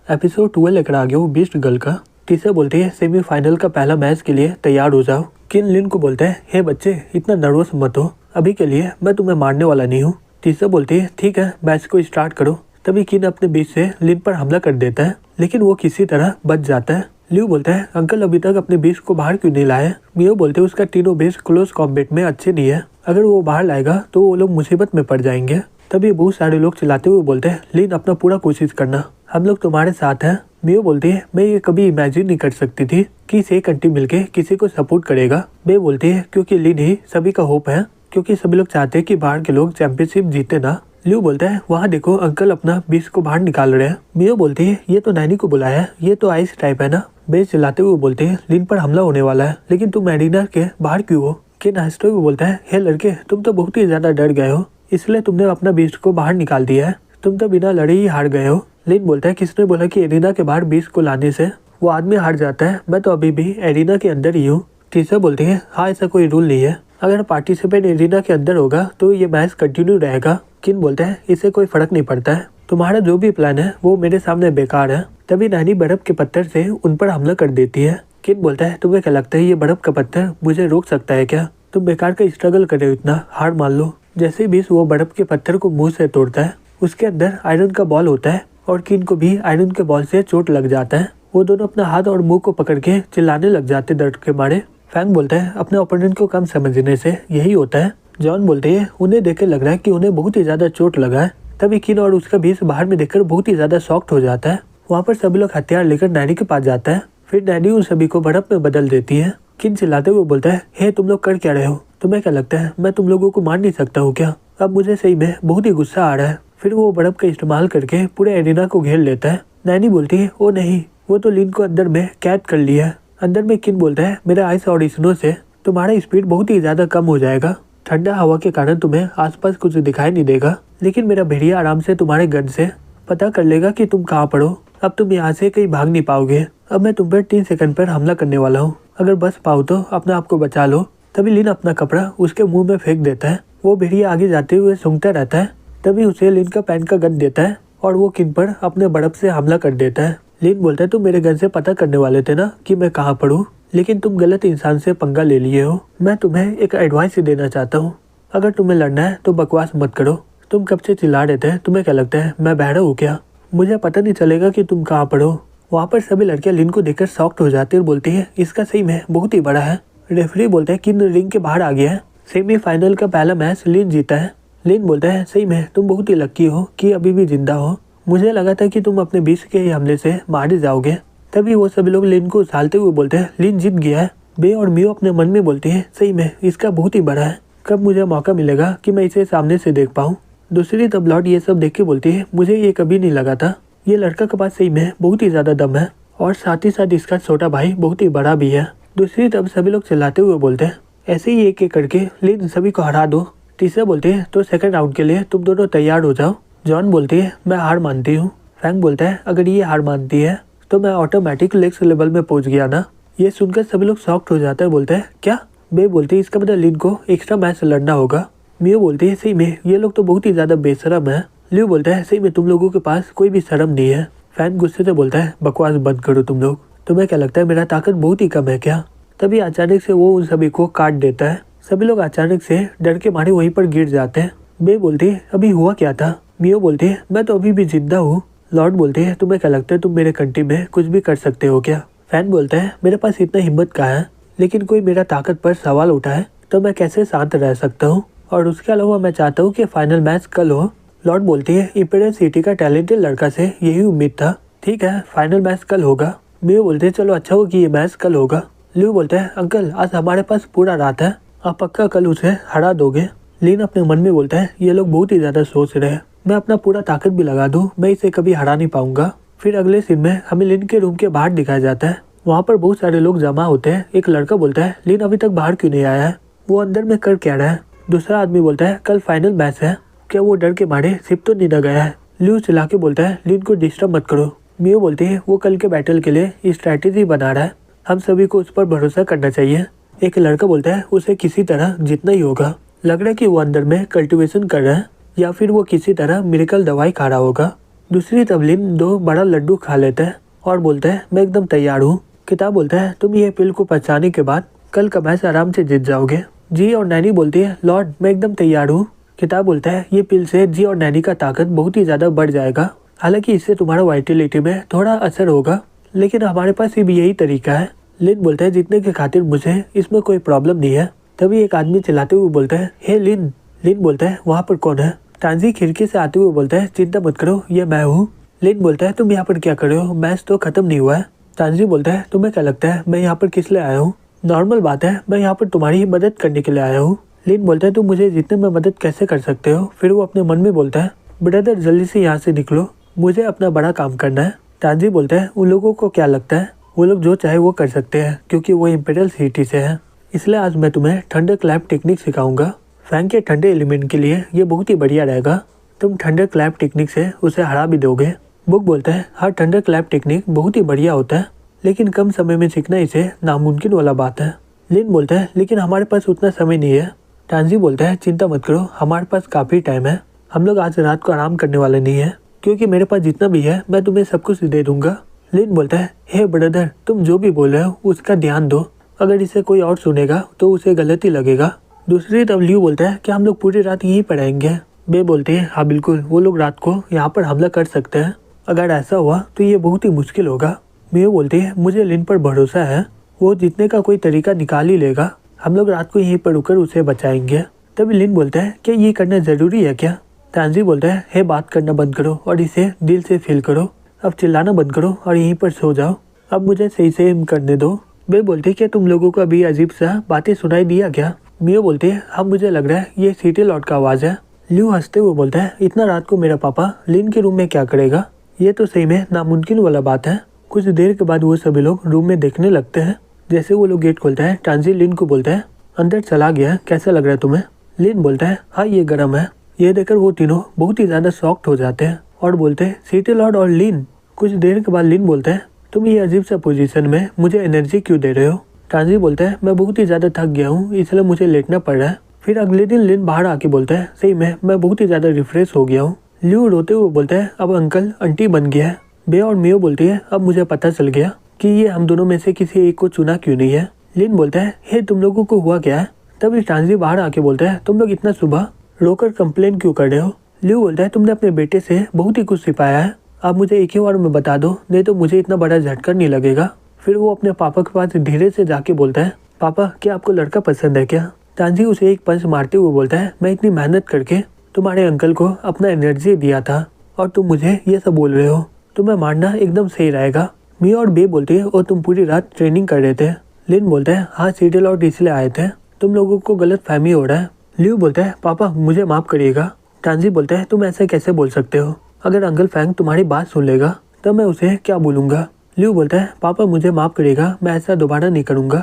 Episode 12 लेकर आ गया वो बीस्ट गर्ल का। टीचर बोलती है सेमीफाइनल का पहला मैच के लिए तैयार हो जाओ। किन लिन को बोलते हैं हे बच्चे इतना नर्वस मत हो, अभी के लिए मैं तुम्हें मारने वाला नहीं हूँ। टीचर बोलती है ठीक है मैच को स्टार्ट करो। तभी किन अपने बीच से लिन पर हमला कर देता है, लेकिन वो किसी तरह बच जाता है। लियो बोलता है अंकल अभी तक अपने बीच को बाहर क्यों नहीं लाए। मियो बोलते हैं उसका तीनों बेस क्लोज कॉम्बैट में अच्छे नहीं है, अगर वो बाहर लाएगा तो वो लोग मुसीबत में पड़ जाएंगे। तभी बहुत सारे लोग चिल्लाते हुए बोलते हैं लिन अपना पूरा कोशिश करना, हम लोग तुम्हारे साथ हैं। मियो बोलती है मैं ये कभी इमेजिन नहीं कर सकती थी कि एक कंट्री मिलके किसी को सपोर्ट करेगा। बे बोलती है क्योंकि लिन ही सभी का होप है, क्योंकि सभी लोग चाहते हैं कि बाहर के लोग चैंपियनशिप जीते ना। लियो बोलता है वहाँ देखो अंकल अपना बीस को बाहर निकाल रहे हैं। मियो बोलती है ये तो नैनी को बुलाया है, ये तो आइस टाइप है ना। बे चिल्लाते हुए बोलते हैं लिन पर हमला होने वाला है, लेकिन तुम एरिना के बाहर क्यों हो। किन हंसते हुए बोलता है हे लड़के तुम तो बहुत ही ज्यादा डर गए हो, इसलिए तुमने अपना बीस्ट को बाहर निकाल दिया है, तुम तो बिना लड़े ही हार गए हो। लिन बोलता है किसने बोला कि एरिना के बाहर बीस्ट को लाने से वो आदमी हार जाता है, मैं तो अभी भी एरिना के अंदर ही हूँ। टीचर बोलती है हाँ ऐसा कोई रूल नहीं है, अगर पार्टिसिपेंट एरिना के अंदर होगा तो ये मैच कंटिन्यू रहेगा। किन बोलता है इससे कोई फर्क नहीं पड़ता है, तुम्हारा जो भी प्लान है वो मेरे सामने बेकार है। तभी नानी बर्फ के पत्थर से उन पर हमला कर देती है। किन बोलता है तुम्हें क्या लगता है ये बर्फ का पत्थर मुझे रोक सकता है क्या, तुम बेकार का स्ट्रगल कर रहे हो इतना, हार मान लो। जैसे भी वो बर्फ के पत्थर को मुंह से तोड़ता है, उसके अंदर आयरन का बॉल होता है और किन को भी आयरन के बॉल से चोट लग जाता है। वो दोनों अपना हाथ और मुंह को पकड़ के चिल्लाने लग जाते दर्द के मारे। फैंग बोलता है अपने ओपोनेंट को कम समझने से यही होता है। जॉन बोलते हैं उन्हें देख लग रहा है कि उन्हें बहुत ही ज्यादा चोट लगा है। तभी किन और उसका बीस बाहर में देखकर बहुत ही ज्यादा शॉक्ड हो जाता है। वहाँ पर सभी लोग हथियार लेकर नैनी के पास जाता है, फिर नैनी उन सभी को बर्फ में बदल देती है। किन चिल्लाते हुए बोलता है हे तुम लोग कर क्या रहे हो, तुम्हें क्या लगता है मैं तुम लोगों को मार नहीं सकता हूँ क्या, अब मुझे सही में बहुत ही गुस्सा आ रहा है। फिर वो बर्फ का इस्तेमाल करके पूरे एरिना को घेर लेता है। नैनी बोलती है ओ नहीं वो तो लिन को अंदर में कैद कर लिया है। अंदर में किन बोलता है मेरा आइस और स्नो से तुम्हारा स्पीड बहुत ही ज्यादा कम हो जाएगा, ठंडा हवा के कारण तुम्हें आसपास कुछ दिखाई नहीं देगा, लेकिन मेरा भेड़िया आराम से तुम्हारे गन से पता कर लेगा कि तुम कहाँ पर हो। अब तुम यहाँ से कहीं भाग नहीं पाओगे, अब मैं तुम पर 3 सेकंड पर हमला करने वाला हूँ, अगर बच पाओ तो अपने आप को बचा लो। तभी लिन अपना कपड़ा उसके मुंह में फेंक देता है। वो भेड़िया आगे जाते हुए सूंघता रहता है। तभी उसे लिन का पैन का गन देता है और वो किन पर अपने बर्फ से हमला कर देता है। लिन बोलता है तुम मेरे गन से पता करने वाले थे ना कि मैं कहाँ पर हूँ, लेकिन तुम गलत इंसान से पंगा ले लिए हो। मैं तुम्हें एक एडवाइस देना चाहता हूँ, अगर तुम्हें लड़ना है तो बकवास मत करो। तुम कब से चिल्ला रहे थे, तुम्हें क्या लगता है मैं बहरा हूँ क्या, मुझे पता नहीं चलेगा कि तुम कहाँ पर हो। वहाँ पर सभी लड़कियां लिन को देखकर शॉक्ड हो जाती है और बोलती है इसका सही में बहुत ही बड़ा है। रेफरी बोलता है किन रिंग के बाहर आ गया है, सेमीफाइनल का पहला मैच लिन जीता है। लिन बोलता है सही में तुम बहुत ही लकी हो कि अभी भी जिंदा हो, मुझे लगा था कि तुम अपने बीच के ही हमले से मारे जाओगे। तभी वो सभी लोग लिन को उछालते हुए बोलते हैं लिन जीत गया है। बे और मियो अपने मन में बोलती है सही में इसका बहुत ही बड़ा है, कब मुझे मौका मिलेगा कि मैं इसे सामने से देख पाऊँ। दूसरी तब लॉर्ड ये सब देख के बोलती है मुझे ये कभी नहीं लगा था, ये लड़का के पास सही में बहुत ही ज्यादा दम है और साथ ही साथ इसका छोटा भाई बहुत ही बड़ा भी है। दूसरी तब सभी लोग चिल्लाते हुए बोलते हैं ऐसे ही एक एक करके लिन सभी को हरा दो। तीसरा बोलते हैं तो सेकंड राउंड के लिए तुम दोनों तैयार हो जाओ। जॉन बोलती है मैं हार मानती हूँ। फ्रैंक बोलता है अगर ये हार मानती है तो मैं ऑटोमेटिक नेक्स्ट लेवल में पहुंच गया ना। ये सुनकर सभी लोग शॉक्ड हो जाते हैं, बोलते हैं क्या। बे बोलती है इसका मतलब लिन को एक्स्ट्रा मैच लड़ना होगा। मियो बोलती है सही में ये लोग तो बहुत ही ज्यादा बेशरम है। लियो बोलता है सही में तुम लोगों के पास कोई भी शर्म नहीं है। फैन गुस्से से बोलता है बकवास बंद करो तुम लोग, तुम्हें क्या लगता है मेरा ताकत बहुत ही कम है क्या। तभी अचानक से वो उन सभी को काट देता है। सभी लोग अचानक से डर के मारे वहीं पर गिर जाते हैं। बे बोलती है अभी हुआ क्या था। मियो बोलती है मैं तो अभी भी जिंदा हूँ। लॉर्ड बोलते हैं तुम्हें क्या लगता है तुम मेरे कंट्री में कुछ भी कर सकते हो क्या। फैन बोलता है मेरे पास इतना हिम्मत कहाँ है, लेकिन कोई मेरा ताकत पर सवाल उठाए तो मैं कैसे शांत रह सकता हूँ, और उसके अलावा मैं चाहता हूँ कि फाइनल मैच कल हो। लॉर्ड बोलती है इंपीरियल सिटी का टैलेंटेड लड़का से यही उम्मीद था, ठीक है फाइनल मैच कल होगा। मियो बोलते हैं चलो अच्छा हो कि ये मैच कल होगा। लियो बोलता है अंकल आज हमारे पास पूरा रात है, आप पक्का कल उसे हरा दोगे। लिन अपने मन में बोलता है ये लोग बहुत ही ज्यादा सोच रहे हैं, मैं अपना पूरा ताकत भी लगा दूं मैं इसे कभी हरा नहीं पाऊंगा। फिर अगले सीन में हमें लिन के रूम के बाहर दिखाया जाता है। वहाँ पर बहुत सारे लोग जमा होते हैं। एक लड़का बोलता है लिन अभी तक बाहर क्यों नहीं आया है, वो अंदर में कर क्या रहा है। दूसरा आदमी बोलता है कल फाइनल मैच है, क्या वो डर के मारे सिप तो नहीं गया है। लियो चिल्ला के बोलता है लिन को डिस्टर्ब मत करो। मियो बोलती है वो कल के बैटल के लिए स्ट्रैटेजी बना रहा है, हम सभी को उस पर भरोसा करना चाहिए। एक लड़का बोलता है उसे किसी तरह जीतना ही होगा, लग रहा है कि वो अंदर में कल्टीवेशन कर रहा है या फिर वो किसी तरह मिरेकल दवाई खा रहा होगा। दूसरी तरफ लिन 2 बड़ा लड्डू खा लेता है और बोलता है मैं एकदम तैयार हूँ। किताब बोलता है तुम ये पिल को पचाने के बाद कल का मैच आराम से जीत जाओगे। जी और नैनी बोलती है लॉर्ड मैं एकदम तैयार हूँ। किताब बोलता है ये पिल से जी और नैनी का ताकत बहुत ही ज्यादा बढ़ जाएगा। हालांकि इससे तुम्हारा वाइटलिटी में थोड़ा असर होगा, लेकिन हमारे पास भी यही तरीका है। लिन बोलता है जीतने की खातिर मुझे इसमें कोई प्रॉब्लम नहीं है। तभी एक आदमी चिल्लाते हुए बोलता है हे लिन। लिन बोलता है वहाँ पर कौन है। तांजी खिड़की से आते हुए बोलता है चिंता मत करो ये मैं हूँ। लिन बोलता है तुम यहाँ पर क्या कर रहे हो, मैच तो खत्म नहीं हुआ है। तांजी बोलता है तुम्हें क्या लगता है मैं यहाँ पर किस लिए आया हूँ। नॉर्मल बात है, मैं यहाँ पर तुम्हारी मदद करने के लिए आया हूँ। लिन बोलता है तुम मुझे जीतने में मदद कैसे कर सकते हो। फिर वो अपने मन में बोलता है ब्रदर जल्दी से यहाँ से निकलो, मुझे अपना बड़ा काम करना है। तांजी बोलता है उन लोगों को क्या लगता है, वो लोग जो चाहे वो कर सकते हैं क्योंकि वो इम्पीरियल सिटी से है। इसलिए आज मैं तुम्हें थंडर क्लैप टेक्निक सिखाऊंगा। फैंग के ठंडे एलिमेंट के लिए ये बहुत ही बढ़िया रहेगा। तुम थंडर क्लैप टेक्निक से उसे हरा भी दोगे। बुक बोलता है हर थंडर क्लैप टेक्निक बहुत ही बढ़िया होता है, लेकिन कम समय में सीखना इसे नामुमकिन वाला बात है। लिन बोलता है लेकिन हमारे पास उतना समय नहीं है। टांजी बोलता है चिंता मत करो, हमारे पास काफ़ी टाइम है। हम लोग आज रात को आराम करने वाले नहीं है, क्योंकि मेरे पास जितना भी है मैं तुम्हें सब कुछ दे दूंगा। लिन बोलता है हे ब्रदर तुम जो भी बोल रहे हो उसका ध्यान दो, अगर इसे कोई और सुनेगा तो उसे गलत ही लगेगा। दूसरी तरफ लियू बोलता है कि हम लोग पूरी रात यहीं पर रहेंगे। बे बोलते हैं हाँ बिल्कुल, वो लोग रात को यहाँ पर हमला कर सकते हैं। अगर ऐसा हुआ तो ये बहुत ही मुश्किल होगा। मियो बोलती है मुझे लिन पर भरोसा है, वो जीतने का कोई तरीका निकाल ही लेगा। हम लोग रात को यहीं पर रुककर उसे बचाएंगे। तभी लिन बोलता है कि ये करना जरूरी है क्या। तांजी बोलता है हे बात करना बंद करो और इसे दिल से फील करो। अब चिल्लाना बंद करो और यहीं पर सो जाओ। अब मुझे सही से करने दो। बे बोलती है कि तुम लोगों को अभी अजीब सा बातें सुनाई दिया क्या। मियो बोलती है हाँ मुझे लग रहा है ये सिटी लॉर्ड का आवाज़ है। लियू हंसते हुए बोलता है इतना रात को मेरा पापा लिन के रूम में क्या करेगा, ये तो सही में नामुमकिन वाला बात है। कुछ देर के बाद वो सभी लोग रूम में देखने लगते हैं। जैसे वो लोग गेट खोलता है टांजी लिन को बोलता है अंदर चला गया, कैसा लग रहा है तुम्हें। लिन बोलता है हाँ ये गर्म है। ये देखकर वो तीनों बहुत ही ज्यादा शॉक्ड हो जाते हैं और बोलते हैं सिटी लॉर्ड और लिन। कुछ देर के बाद लिन बोलता है तुम ये अजीब सा पोजीशन में मुझे एनर्जी क्यों दे रहे हो। टांजी बोलता है मैं बहुत ही ज्यादा थक गया हूँ इसलिए मुझे लेटना पड़ रहा है। फिर अगले दिन लिन बाहर आके बोलता है सही में मैं बहुत ही ज्यादा रिफ्रेश हो गया हूँ। लियू रोते हुए बोलता है अब अंकल आंटी बन गया है। बे और मियो बोलती है अब मुझे पता चल गया कि ये हम दोनों में से किसी एक को चुना क्यों नहीं है। लिन बोलता है हे तुम लोगों को हुआ क्या है। तभी टांजी बाहर आके बोलता है तुम लोग इतना सुबह रोकर कंप्लेन क्यों कर रहे हो। लियू बोलता है तुमने अपने बेटे से बहुत ही कुछ छिपाया है, आप मुझे एक ही बार में बता दो, नहीं तो मुझे इतना बड़ा झटका नहीं लगेगा। फिर वो अपने पापा के पास धीरे से जाके बोलता है पापा क्या आपको लड़का पसंद है क्या। टांजी उसे एक पंच मारते हुए बोलता है मैं इतनी मेहनत करके तुम्हारे अंकल को अपना एनर्जी दिया था और तुम मुझे ये सब बोल रहे हो, तुम्हें मारना एकदम सही रहेगा। मिया और बे बोलती है और तुम पूरी रात ट्रेनिंग कर रहे थे। लिन बोलता है हाँ सीरियल और इसलिए आए थे, तुम लोगों को गलत फहमी हो रहा है। लियू बोलता है पापा मुझे माफ करिएगा। टांजी बोलता है तुम ऐसे कैसे बोल सकते हो, अगर अंकल फैंग तुम्हारी बात सुन लेगा तब मैं उसे क्या बोलूँगा। लियू बोलता है पापा मुझे माफ करिएगा, मैं ऐसा दोबारा नहीं करूँगा।